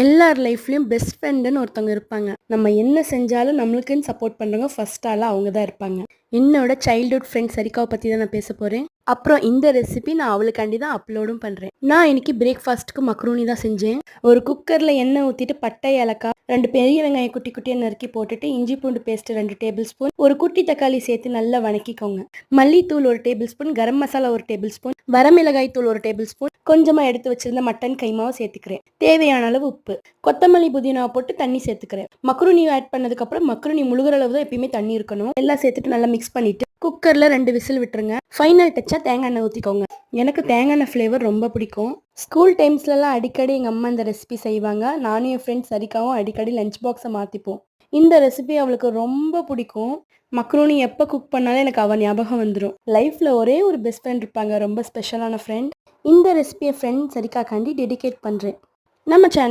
எல்லார் லைஃப்லயும் பெஸ்ட் ஃப்ரெண்டுன்னு ஒருத்தவங்க இருப்பாங்க. நம்ம என்ன செஞ்சாலும் நம்மளுக்குன்னு சப்போர்ட் பண்றவங்க ஃபர்ஸ்ட் ஆளா அவங்க தான் இருப்பாங்க. என்னோட சைல்ட்ஹுட் ஃப்ரெண்ட் சரிகாவை பத்தி தான் நான் பேச போறேன். அப்புறம் இந்த ரெசிபி நான் அவளுக்காண்டி தான் அப்லோடும் பண்றேன். நான் இன்னைக்கு பிரேக்ஃபாஸ்ட்டுக்கு மக்ரூனி தான் செஞ்சேன். ஒரு குக்கர்ல எண்ணெய் ஊத்திட்டு பட்டை ஏலக்காய் 2 பெரிய வெங்காயம் குட்டி குட்டியா நறுக்கி போட்டுட்டு இஞ்சி பூண்டு பேஸ்ட் 2 டேபிள் ஸ்பூன், ஒரு குட்டி தக்காளி சேர்த்து நல்லா வணக்கிக்கோங்க. மல்லித்தூள் 1 table spoon, garam masala 1 table spoon, வரமிளகாய் தூள் 1 டேபிள் ஸ்பூன், கொஞ்சமா எடுத்து வச்சிருந்த மட்டன் கைமாவை சேர்த்துக்கிறேன். தேவையான அளவு உப்பு, கொத்தமல்லி புதினாவை போட்டு தண்ணி சேர்த்துக்கிறேன். மக்ரூனி ஆட் பண்ணதுக்கு அப்புறம் மக்ரூனி முழுகிற அளவு தான் எப்பயுமே தண்ணி இருக்கணும். எல்லாம் சேர்த்துட்டு நல்லா மிக்ஸ் பண்ணிட்டு குக்கர்ல 2 விசில் விட்டுருங்க. ஃபைனல் டச்சா தேங்காய் எண்ணெய் ஊற்றிக்கோங்க. எனக்கு தேங்காய் எண்ணெய் ஃப்ளேவர் ரொம்ப பிடிக்கும். ஸ்கூல் டைம்ஸ்லலாம் அடிக்கடி எங்கள் அம்மா இந்த ரெசிபி செய்வாங்க. நானும் என் ஃப்ரெண்ட்ஸ் சரிக்காவும் அடிக்கடி லஞ்ச் பாக்ஸை மாற்றிப்போம். இந்த ரெசிபி அவளுக்கு ரொம்ப பிடிக்கும். மக்ரூனி எப்போ குக் பண்ணாலும் எனக்கு அவள் ஞாபகம் வந்துடும். லைஃப்பில் ஒரே ஒரு பெஸ்ட் ஃப்ரெண்ட் இருப்பாங்க, ரொம்ப ஸ்பெஷலான ஃப்ரெண்ட். இந்த ரெசிபியை ஃப்ரெண்ட் சரிக்காக்காண்டி டெடிகேட் பண்ணுறேன். நம்ம சேனல்